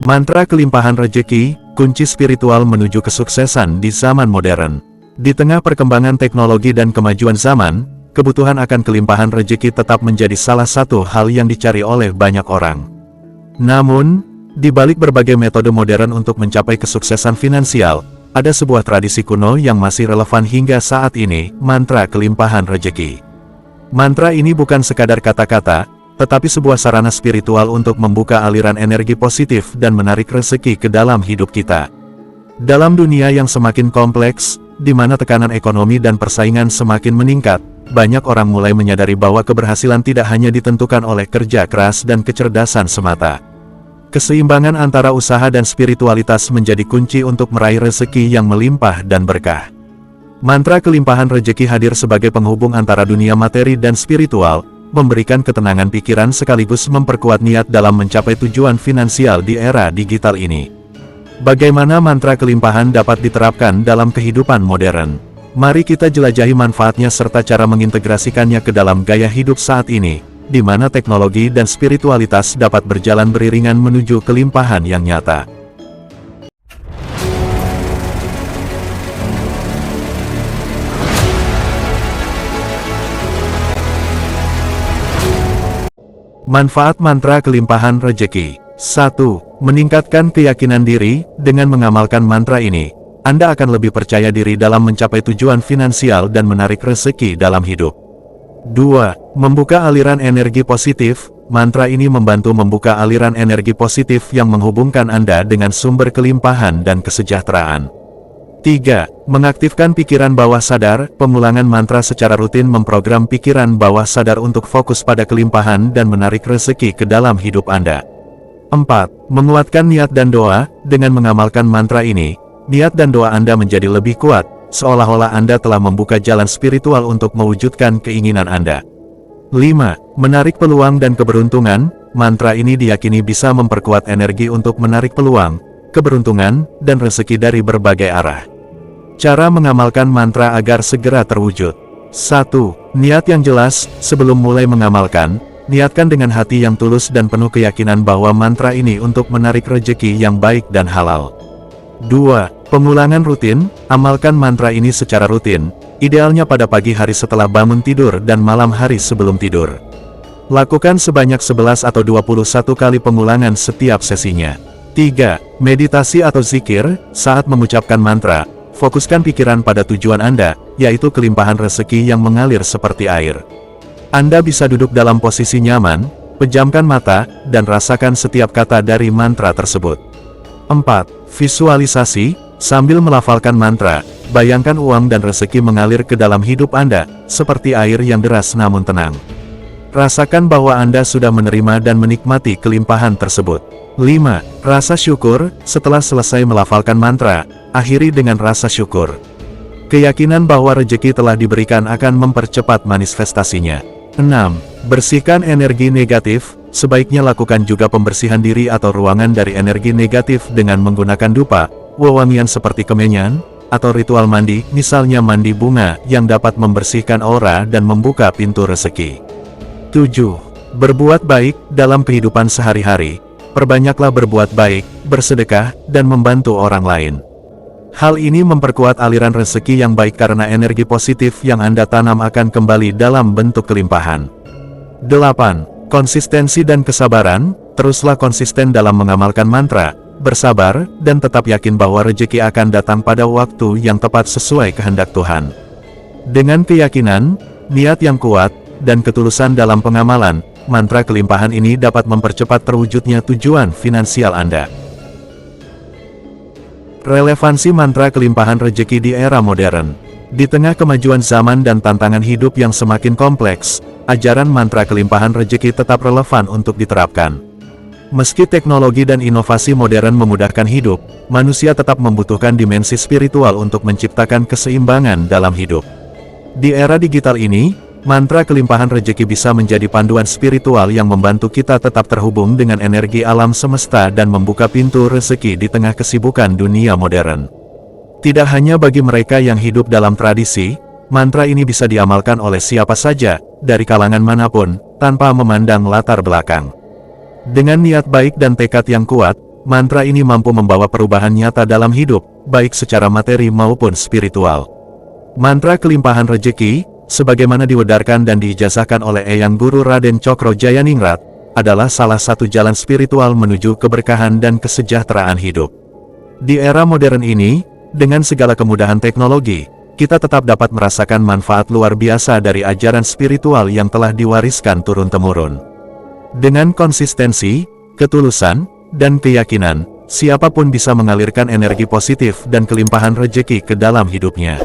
Mantra kelimpahan rejeki, kunci spiritual menuju kesuksesan di zaman modern. Di tengah perkembangan teknologi dan kemajuan zaman, kebutuhan akan kelimpahan rejeki tetap menjadi salah satu hal yang dicari oleh banyak orang. Namun, di balik berbagai metode modern untuk mencapai kesuksesan finansial, ada sebuah tradisi kuno yang masih relevan hingga saat ini, mantra kelimpahan rejeki. Mantra ini bukan sekadar kata-kata, tetapi sebuah sarana spiritual untuk membuka aliran energi positif dan menarik rezeki ke dalam hidup kita. Dalam dunia yang semakin kompleks, di mana tekanan ekonomi dan persaingan semakin meningkat, banyak orang mulai menyadari bahwa keberhasilan tidak hanya ditentukan oleh kerja keras dan kecerdasan semata. Keseimbangan antara usaha dan spiritualitas menjadi kunci untuk meraih rezeki yang melimpah dan berkah. Mantra kelimpahan rezeki hadir sebagai penghubung antara dunia materi dan spiritual, memberikan ketenangan pikiran sekaligus memperkuat niat dalam mencapai tujuan finansial di era digital ini. Bagaimana mantra kelimpahan dapat diterapkan dalam kehidupan modern? Mari kita jelajahi manfaatnya serta cara mengintegrasikannya ke dalam gaya hidup saat ini, di mana teknologi dan spiritualitas dapat berjalan beriringan menuju kelimpahan yang nyata. Manfaat mantra kelimpahan rejeki. 1. Meningkatkan keyakinan diri. Dengan mengamalkan mantra ini, Anda akan lebih percaya diri dalam mencapai tujuan finansial dan menarik rezeki dalam hidup. 2. Membuka aliran energi positif. Mantra ini membantu membuka aliran energi positif yang menghubungkan Anda dengan sumber kelimpahan dan kesejahteraan. 3. Mengaktifkan pikiran bawah sadar. Pengulangan mantra secara rutin memprogram pikiran bawah sadar untuk fokus pada kelimpahan dan menarik rezeki ke dalam hidup Anda. 4. Menguatkan niat dan doa. Dengan mengamalkan mantra ini, niat dan doa Anda menjadi lebih kuat, seolah-olah Anda telah membuka jalan spiritual untuk mewujudkan keinginan Anda. 5. Menarik peluang dan keberuntungan. Mantra ini diyakini bisa memperkuat energi untuk menarik peluang, keberuntungan, dan rezeki dari berbagai arah. Cara mengamalkan mantra agar segera terwujud. 1. Niat yang jelas. Sebelum mulai mengamalkan, niatkan dengan hati yang tulus dan penuh keyakinan bahwa mantra ini untuk menarik rezeki yang baik dan halal. 2. Pengulangan rutin. Amalkan mantra ini secara rutin, idealnya pada pagi hari setelah bangun tidur dan malam hari sebelum tidur. Lakukan sebanyak 11 atau 21 kali pengulangan setiap sesinya. 3. Meditasi atau zikir. Saat mengucapkan mantra, fokuskan pikiran pada tujuan Anda, yaitu kelimpahan rezeki yang mengalir seperti air. Anda bisa duduk dalam posisi nyaman, pejamkan mata, dan rasakan setiap kata dari mantra tersebut. 4. Visualisasi. Sambil melafalkan mantra, bayangkan uang dan rezeki mengalir ke dalam hidup Anda, seperti air yang deras namun tenang. Rasakan bahwa Anda sudah menerima dan menikmati kelimpahan tersebut. 5. Rasa syukur. Setelah selesai melafalkan mantra, akhiri dengan rasa syukur. Keyakinan bahwa rezeki telah diberikan akan mempercepat manifestasinya. 6. Bersihkan energi negatif. Sebaiknya lakukan juga pembersihan diri atau ruangan dari energi negatif dengan menggunakan dupa, wewangian seperti kemenyan, atau ritual mandi, misalnya mandi bunga, yang dapat membersihkan aura dan membuka pintu rezeki. 7. Berbuat baik. Dalam kehidupan sehari-hari, perbanyaklah berbuat baik, bersedekah, dan membantu orang lain. Hal ini memperkuat aliran rezeki yang baik karena energi positif yang Anda tanam akan kembali dalam bentuk kelimpahan. 8. Konsistensi dan kesabaran. Teruslah konsisten dalam mengamalkan mantra, bersabar, dan tetap yakin bahwa rezeki akan datang pada waktu yang tepat sesuai kehendak Tuhan. Dengan keyakinan, niat yang kuat, dan ketulusan dalam pengamalan, mantra kelimpahan ini dapat mempercepat terwujudnya tujuan finansial Anda. Relevansi mantra kelimpahan rezeki di era modern. Di tengah kemajuan zaman dan tantangan hidup yang semakin kompleks, ajaran mantra kelimpahan rezeki tetap relevan untuk diterapkan. Meski teknologi dan inovasi modern memudahkan hidup, manusia tetap membutuhkan dimensi spiritual untuk menciptakan keseimbangan dalam hidup. Di era digital ini, mantra kelimpahan rezeki bisa menjadi panduan spiritual yang membantu kita tetap terhubung dengan energi alam semesta dan membuka pintu rezeki di tengah kesibukan dunia modern. Tidak hanya bagi mereka yang hidup dalam tradisi, mantra ini bisa diamalkan oleh siapa saja, dari kalangan manapun, tanpa memandang latar belakang. Dengan niat baik dan tekad yang kuat, mantra ini mampu membawa perubahan nyata dalam hidup, baik secara materi maupun spiritual. Mantra kelimpahan rejeki, sebagaimana diwedarkan dan diijazahkan oleh Eyang Guru Raden Cokro Jayaningrat, adalah salah satu jalan spiritual menuju keberkahan dan kesejahteraan hidup. Di era modern ini, dengan segala kemudahan teknologi, kita tetap dapat merasakan manfaat luar biasa dari ajaran spiritual yang telah diwariskan turun-temurun. Dengan konsistensi, ketulusan, dan keyakinan, siapapun bisa mengalirkan energi positif dan kelimpahan rejeki ke dalam hidupnya.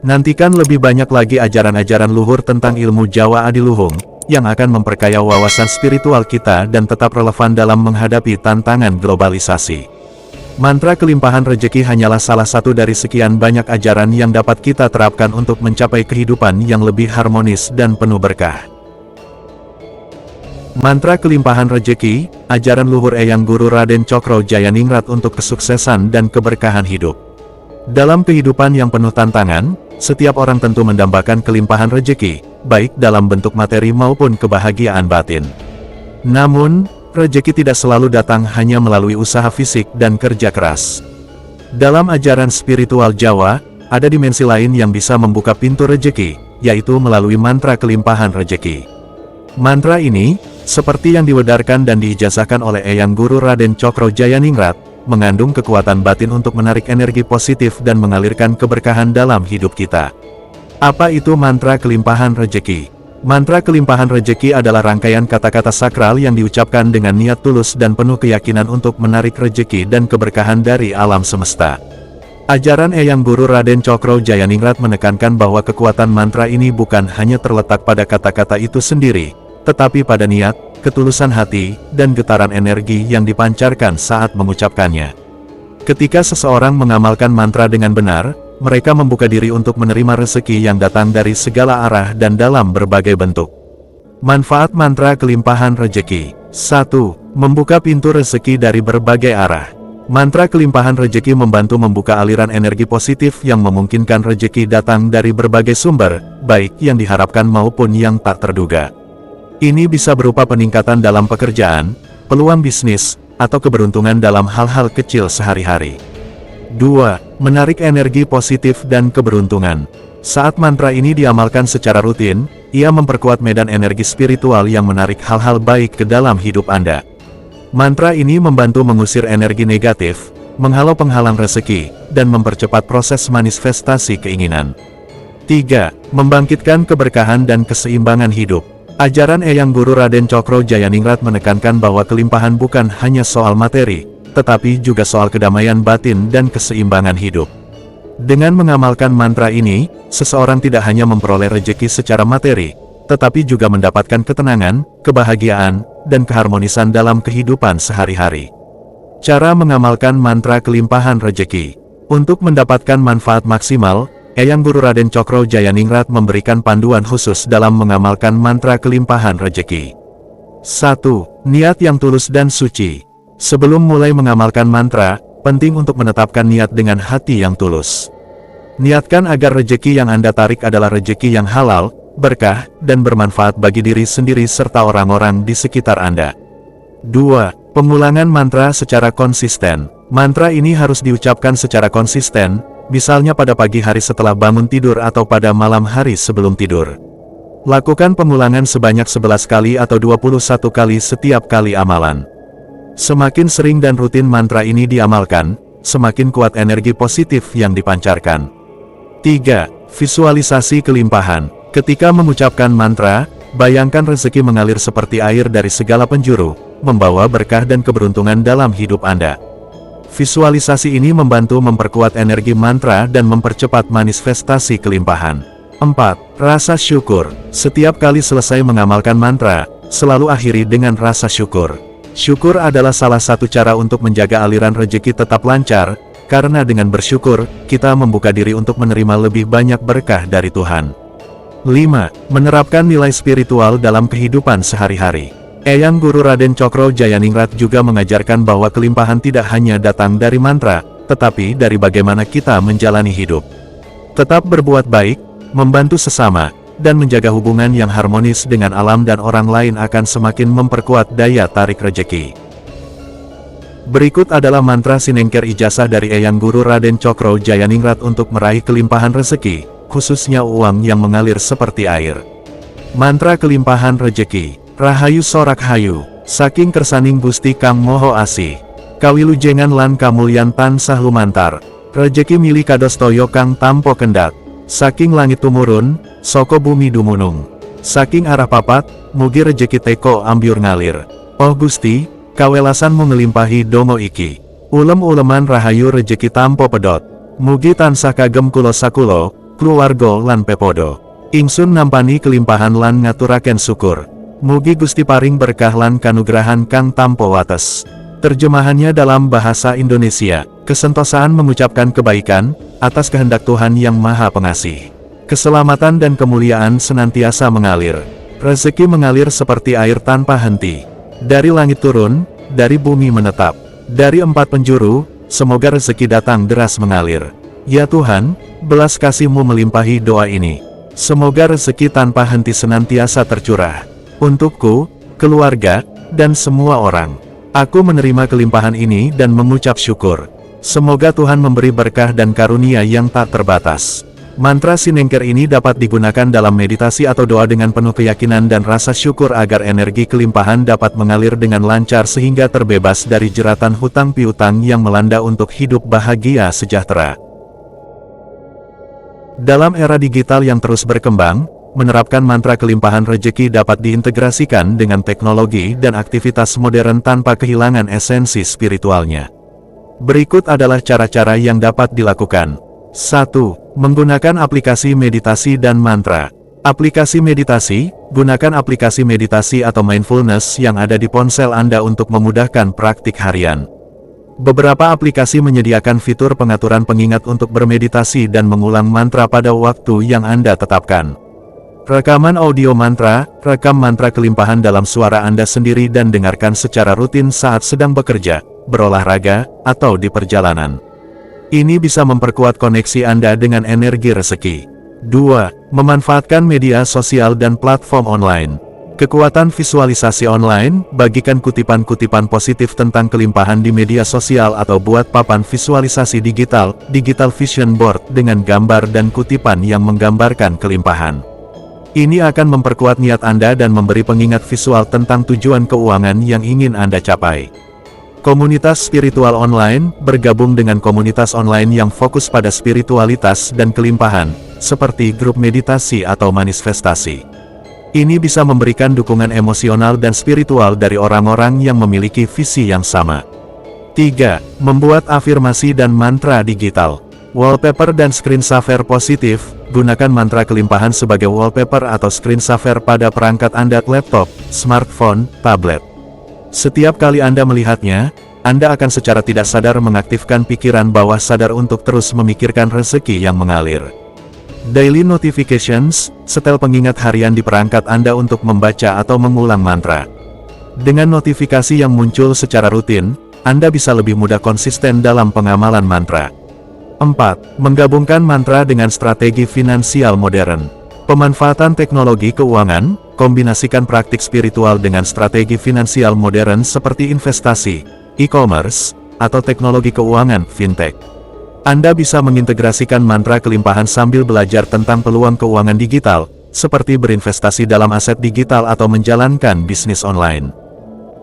Nantikan lebih banyak lagi ajaran-ajaran luhur tentang ilmu Jawa Adiluhung, yang akan memperkaya wawasan spiritual kita dan tetap relevan dalam menghadapi tantangan globalisasi. Mantra kelimpahan rejeki hanyalah salah satu dari sekian banyak ajaran yang dapat kita terapkan untuk mencapai kehidupan yang lebih harmonis dan penuh berkah. Mantra kelimpahan rejeki, ajaran luhur Eyang Guru Raden Cokro Jayaningrat untuk kesuksesan dan keberkahan hidup. Dalam kehidupan yang penuh tantangan, setiap orang tentu mendambakan kelimpahan rejeki, baik dalam bentuk materi maupun kebahagiaan batin. Namun, rejeki tidak selalu datang hanya melalui usaha fisik dan kerja keras. Dalam ajaran spiritual Jawa, ada dimensi lain yang bisa membuka pintu rejeki, yaitu melalui mantra kelimpahan rejeki. Mantra ini, seperti yang diwedarkan dan diijazahkan oleh Eyang Guru Raden Cokro Jayaningrat, mengandung kekuatan batin untuk menarik energi positif dan mengalirkan keberkahan dalam hidup kita. Apa itu mantra kelimpahan rejeki? Mantra kelimpahan rejeki adalah rangkaian kata-kata sakral yang diucapkan dengan niat tulus dan penuh keyakinan untuk menarik rejeki dan keberkahan dari alam semesta. Ajaran Eyang Guru Raden Cokro Jayaningrat menekankan bahwa kekuatan mantra ini bukan hanya terletak pada kata-kata itu sendiri, tetapi pada niat, ketulusan hati, dan getaran energi yang dipancarkan saat mengucapkannya. Ketika seseorang mengamalkan mantra dengan benar, mereka membuka diri untuk menerima rezeki yang datang dari segala arah dan dalam berbagai bentuk. Manfaat mantra kelimpahan rejeki. 1. Membuka pintu rezeki dari berbagai arah. Mantra kelimpahan rejeki membantu membuka aliran energi positif yang memungkinkan rejeki datang dari berbagai sumber, baik yang diharapkan maupun yang tak terduga. Ini bisa berupa peningkatan dalam pekerjaan, peluang bisnis, atau keberuntungan dalam hal-hal kecil sehari-hari. 2. Menarik energi positif dan keberuntungan. Saat mantra ini diamalkan secara rutin, ia memperkuat medan energi spiritual yang menarik hal-hal baik ke dalam hidup Anda. Mantra ini membantu mengusir energi negatif, menghalau penghalang rezeki, dan mempercepat proses manifestasi keinginan. 3. Membangkitkan keberkahan dan keseimbangan hidup. Ajaran Eyang Guru Raden Cokro Jayaningrat menekankan bahwa kelimpahan bukan hanya soal materi, tetapi juga soal kedamaian batin dan keseimbangan hidup. Dengan mengamalkan mantra ini, seseorang tidak hanya memperoleh rejeki secara materi, tetapi juga mendapatkan ketenangan, kebahagiaan, dan keharmonisan dalam kehidupan sehari-hari. Cara mengamalkan mantra kelimpahan rejeki. Untuk mendapatkan manfaat maksimal, Eyang Guru Raden Cokro Jayaningrat memberikan panduan khusus dalam mengamalkan mantra kelimpahan rejeki. 1. Niat yang tulus dan suci. Sebelum mulai mengamalkan mantra, penting untuk menetapkan niat dengan hati yang tulus. Niatkan agar rejeki yang Anda tarik adalah rejeki yang halal, berkah, dan bermanfaat bagi diri sendiri serta orang-orang di sekitar Anda. 2. Pengulangan mantra secara konsisten. Mantra ini harus diucapkan secara konsisten, misalnya pada pagi hari setelah bangun tidur atau pada malam hari sebelum tidur. Lakukan pengulangan sebanyak 11 kali atau 21 kali setiap kali amalan. Semakin sering dan rutin mantra ini diamalkan, semakin kuat energi positif yang dipancarkan. 3. Visualisasi kelimpahan. Ketika mengucapkan mantra, bayangkan rezeki mengalir seperti air dari segala penjuru, membawa berkah dan keberuntungan dalam hidup Anda. Visualisasi ini membantu memperkuat energi mantra dan mempercepat manifestasi kelimpahan. 4. Rasa syukur. Setiap kali selesai mengamalkan mantra, selalu akhiri dengan rasa syukur. Syukur adalah salah satu cara untuk menjaga aliran rejeki tetap lancar, karena dengan bersyukur, kita membuka diri untuk menerima lebih banyak berkah dari Tuhan. 5. Menerapkan nilai spiritual dalam kehidupan sehari-hari. Eyang Guru Raden Cokro Jayaningrat juga mengajarkan bahwa kelimpahan tidak hanya datang dari mantra, tetapi dari bagaimana kita menjalani hidup. Tetap berbuat baik, membantu sesama, dan menjaga hubungan yang harmonis dengan alam dan orang lain akan semakin memperkuat daya tarik rejeki. Berikut adalah mantra Sinengker ijazah dari Eyang Guru Raden Cokro Jayaningrat untuk meraih kelimpahan rezeki, khususnya uang yang mengalir seperti air. Mantra kelimpahan rezeki. Rahayu sorak hayu, saking kersaning Gusti Kang Moho Asih. Kawilujengan lan kamulyan tansah lumantar. Rezeki mili kadostoyo kang tampo kendat. Saking langit tumurun, soko bumi dumunung. Saking arah papat, mugi rejeki teko ambyur ngalir. Oh Gusti, kawelasanmu ngelimpahi dongo iki. Ulem-uleman rahayu rejeki tampo pedot. Mugi tansah kagem kulo sakulo, keluarga lan pepodo. Ingsun nampani kelimpahan lan ngaturaken syukur. Mugi Gusti paring berkah lan kanugrahan kang tampo wates. Terjemahannya dalam bahasa Indonesia. Kesentosaan mengucapkan kebaikan, atas kehendak Tuhan yang Maha Pengasih. Keselamatan dan kemuliaan senantiasa mengalir. Rezeki mengalir seperti air tanpa henti. Dari langit turun, dari bumi menetap. Dari empat penjuru, semoga rezeki datang deras mengalir. Ya Tuhan, belas kasih-Mu melimpahi doa ini. Semoga rezeki tanpa henti senantiasa tercurah. Untukku, keluarga, dan semua orang. Aku menerima kelimpahan ini dan mengucap syukur. Semoga Tuhan memberi berkah dan karunia yang tak terbatas. Mantra Sinengker ini dapat digunakan dalam meditasi atau doa dengan penuh keyakinan dan rasa syukur agar energi kelimpahan dapat mengalir dengan lancar sehingga terbebas dari jeratan hutang piutang yang melanda untuk hidup bahagia sejahtera. Dalam era digital yang terus berkembang, menerapkan mantra kelimpahan rezeki dapat diintegrasikan dengan teknologi dan aktivitas modern tanpa kehilangan esensi spiritualnya. Berikut adalah cara-cara yang dapat dilakukan. 1. Menggunakan aplikasi meditasi dan mantra. Aplikasi meditasi, gunakan aplikasi meditasi atau mindfulness yang ada di ponsel Anda untuk memudahkan praktik harian. Beberapa aplikasi menyediakan fitur pengaturan pengingat untuk bermeditasi dan mengulang mantra pada waktu yang Anda tetapkan. Rekaman audio mantra, rekam mantra kelimpahan dalam suara Anda sendiri dan dengarkan secara rutin saat sedang bekerja, berolahraga, atau di perjalanan. Ini bisa memperkuat koneksi Anda dengan energi rezeki. 2. Memanfaatkan media sosial dan platform online. Kekuatan visualisasi online, bagikan kutipan-kutipan positif tentang kelimpahan di media sosial atau buat papan visualisasi digital vision board dengan gambar dan kutipan yang menggambarkan kelimpahan. Ini akan memperkuat niat Anda dan memberi pengingat visual tentang tujuan keuangan yang ingin Anda capai. Komunitas spiritual online, bergabung dengan komunitas online yang fokus pada spiritualitas dan kelimpahan, seperti grup meditasi atau manifestasi. Ini bisa memberikan dukungan emosional dan spiritual dari orang-orang yang memiliki visi yang sama. 3. Membuat afirmasi dan mantra digital. Wallpaper dan screensaver positif, gunakan mantra kelimpahan sebagai wallpaper atau screensaver pada perangkat Anda laptop, smartphone, tablet. Setiap kali Anda melihatnya, Anda akan secara tidak sadar mengaktifkan pikiran bawah sadar untuk terus memikirkan rezeki yang mengalir. Daily Notifications, setel pengingat harian di perangkat Anda untuk membaca atau mengulang mantra. Dengan notifikasi yang muncul secara rutin, Anda bisa lebih mudah konsisten dalam pengamalan mantra. 4. Menggabungkan mantra dengan strategi finansial modern. Pemanfaatan teknologi keuangan, kombinasikan praktik spiritual dengan strategi finansial modern seperti investasi, e-commerce, atau teknologi keuangan, fintech. Anda bisa mengintegrasikan mantra kelimpahan sambil belajar tentang peluang keuangan digital, seperti berinvestasi dalam aset digital atau menjalankan bisnis online.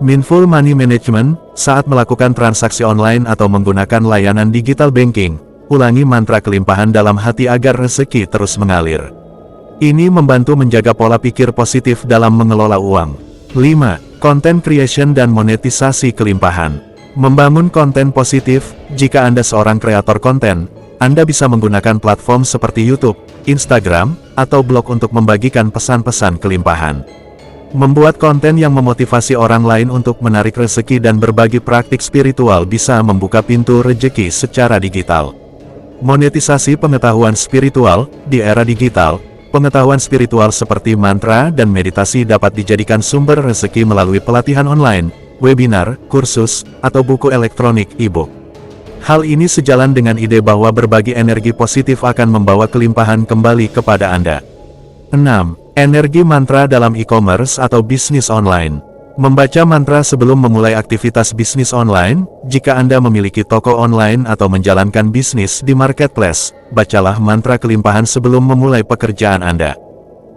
Mindful Money Management, saat melakukan transaksi online atau menggunakan layanan digital banking, ulangi mantra kelimpahan dalam hati agar rezeki terus mengalir. Ini membantu menjaga pola pikir positif dalam mengelola uang. 5. Content creation dan monetisasi kelimpahan. Membangun konten positif. Jika Anda seorang kreator konten, Anda bisa menggunakan platform seperti YouTube, Instagram, atau blog untuk membagikan pesan-pesan kelimpahan. Membuat konten yang memotivasi orang lain untuk menarik rezeki dan berbagi praktik spiritual bisa membuka pintu rezeki secara digital. Monetisasi pengetahuan spiritual. Di era digital, pengetahuan spiritual seperti mantra dan meditasi dapat dijadikan sumber rezeki melalui pelatihan online, webinar, kursus, atau buku elektronik e-book. Hal ini sejalan dengan ide bahwa berbagi energi positif akan membawa kelimpahan kembali kepada Anda. 6. Energi mantra dalam e-commerce atau bisnis online. Membaca mantra sebelum memulai aktivitas bisnis online. Jika Anda memiliki toko online atau menjalankan bisnis di marketplace, bacalah mantra kelimpahan sebelum memulai pekerjaan Anda.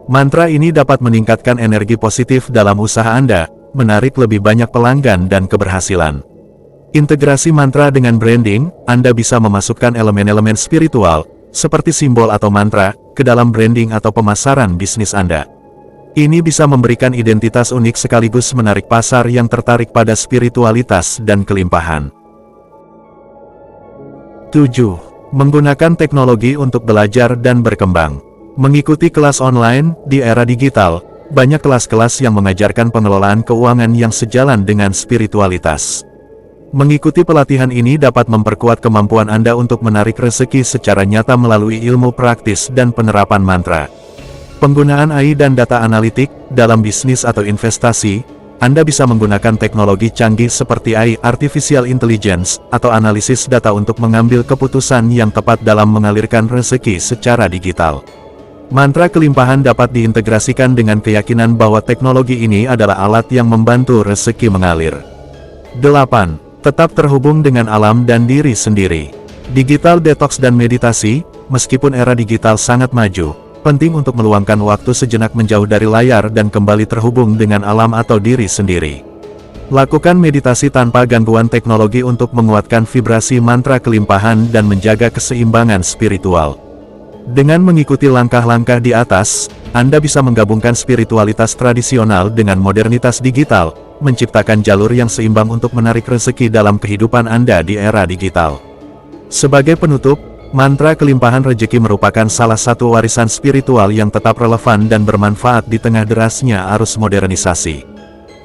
Mantra ini dapat meningkatkan energi positif dalam usaha Anda, menarik lebih banyak pelanggan dan keberhasilan. Integrasi mantra dengan branding. Anda bisa memasukkan elemen-elemen spiritual, seperti simbol atau mantra, ke dalam branding atau pemasaran bisnis Anda. Ini bisa memberikan identitas unik sekaligus menarik pasar yang tertarik pada spiritualitas dan kelimpahan. 7. Menggunakan teknologi untuk belajar dan berkembang. Mengikuti kelas online. Di era digital, banyak kelas-kelas yang mengajarkan pengelolaan keuangan yang sejalan dengan spiritualitas. Mengikuti pelatihan ini dapat memperkuat kemampuan Anda untuk menarik rezeki secara nyata melalui ilmu praktis dan penerapan mantra. Penggunaan AI dan data analitik dalam bisnis atau investasi. Anda bisa menggunakan teknologi canggih seperti AI, Artificial Intelligence, atau analisis data untuk mengambil keputusan yang tepat dalam mengalirkan rezeki secara digital. Mantra kelimpahan dapat diintegrasikan dengan keyakinan bahwa teknologi ini adalah alat yang membantu rezeki mengalir. 8. Tetap terhubung dengan alam dan diri sendiri. Digital detox dan meditasi. Meskipun era digital sangat maju, penting untuk meluangkan waktu sejenak menjauh dari layar dan kembali terhubung dengan alam atau diri sendiri. Lakukan meditasi tanpa gangguan teknologi untuk menguatkan vibrasi mantra kelimpahan dan menjaga keseimbangan spiritual. Dengan mengikuti langkah-langkah di atas, Anda bisa menggabungkan spiritualitas tradisional dengan modernitas digital, menciptakan jalur yang seimbang untuk menarik rezeki dalam kehidupan Anda di era digital. Sebagai penutup, mantra kelimpahan rezeki merupakan salah satu warisan spiritual yang tetap relevan dan bermanfaat di tengah derasnya arus modernisasi.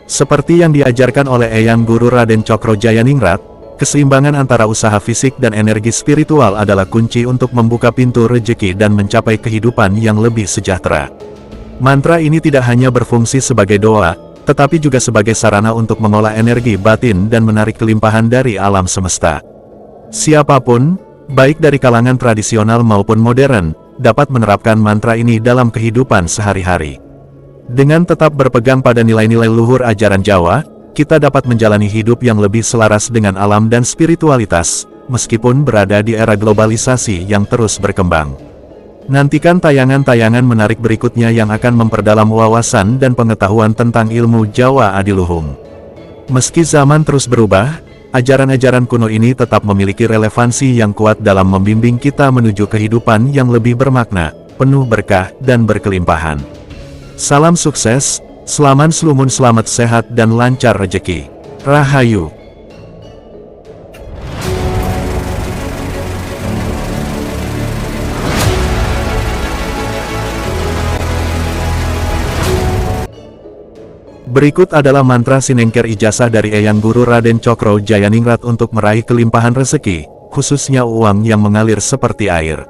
Seperti yang diajarkan oleh Eyang Guru Raden Cokro Jayaningrat, keseimbangan antara usaha fisik dan energi spiritual adalah kunci untuk membuka pintu rezeki dan mencapai kehidupan yang lebih sejahtera. Mantra ini tidak hanya berfungsi sebagai doa, tetapi juga sebagai sarana untuk mengolah energi batin dan menarik kelimpahan dari alam semesta. Siapapun, baik dari kalangan tradisional maupun modern, dapat menerapkan mantra ini dalam kehidupan sehari-hari. Dengan tetap berpegang pada nilai-nilai luhur ajaran Jawa, kita dapat menjalani hidup yang lebih selaras dengan alam dan spiritualitas, meskipun berada di era globalisasi yang terus berkembang. Nantikan tayangan-tayangan menarik berikutnya yang akan memperdalam wawasan dan pengetahuan tentang ilmu Jawa Adiluhung. Meski zaman terus berubah, ajaran-ajaran kuno ini tetap memiliki relevansi yang kuat dalam membimbing kita menuju kehidupan yang lebih bermakna, penuh berkah dan berkelimpahan. Salam sukses, selamat selumun, selamat sehat dan lancar rezeki. Rahayu. Berikut adalah mantra sinengker ijazah dari Eyang Guru Raden Cokro Jayaningrat untuk meraih kelimpahan rezeki, khususnya uang yang mengalir seperti air.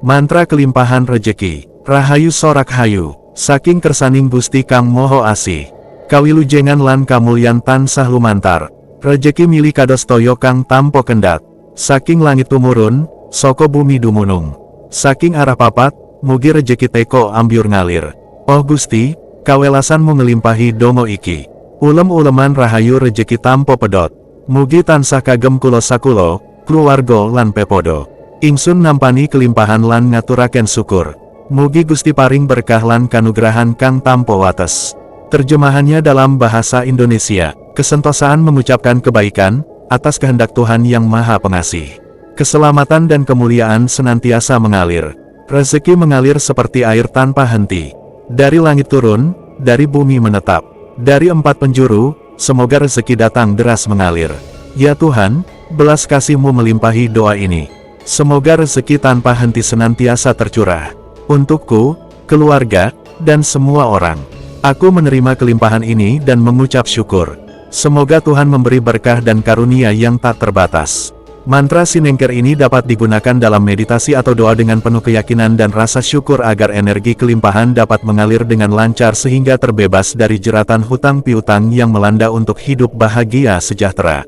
Mantra kelimpahan rezeki. Rahayu sorak hayu, saking kersaning Gusti Kang Moho Asih. Kawilujengan lan kamulyan tansah lumantar. Rezeki mili kados toyo kang tampo kendat. Saking langit tumurun, soko bumi dumunung. Saking arah papat, mugi rezeki teko ambyur ngalir. Oh Gusti, kawelasanmu ngelimpahi dongo iki. Ulem-uleman rahayu rejeki tampo pedot. Mugi tansah kagem kulo sakulo, keluarga lan pepodo. Ingsun nampani kelimpahan lan ngaturaken syukur. Mugi Gusti paring berkah lan kanugrahan kang tampo wates. Terjemahannya dalam bahasa Indonesia. Kesentosaan mengucapkan kebaikan, atas kehendak Tuhan yang Maha Pengasih. Keselamatan dan kemuliaan senantiasa mengalir. Rezeki mengalir seperti air tanpa henti. Dari langit turun, dari bumi menetap. Dari empat penjuru, semoga rezeki datang deras mengalir. Ya Tuhan, belas kasih-Mu melimpahi doa ini. Semoga rezeki tanpa henti senantiasa tercurah. Untukku, keluarga, dan semua orang. Aku menerima kelimpahan ini dan mengucap syukur. Semoga Tuhan memberi berkah dan karunia yang tak terbatas. Mantra sinengker ini dapat digunakan dalam meditasi atau doa dengan penuh keyakinan dan rasa syukur agar energi kelimpahan dapat mengalir dengan lancar sehingga terbebas dari jeratan hutang piutang yang melanda untuk hidup bahagia sejahtera.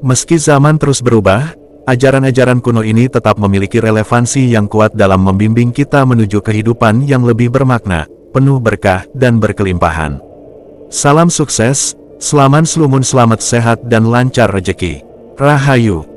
Meski zaman terus berubah, ajaran-ajaran kuno ini tetap memiliki relevansi yang kuat dalam membimbing kita menuju kehidupan yang lebih bermakna, penuh berkah dan berkelimpahan. Salam sukses, selaman slumun, selamat sehat dan lancar rejeki. Rahayu.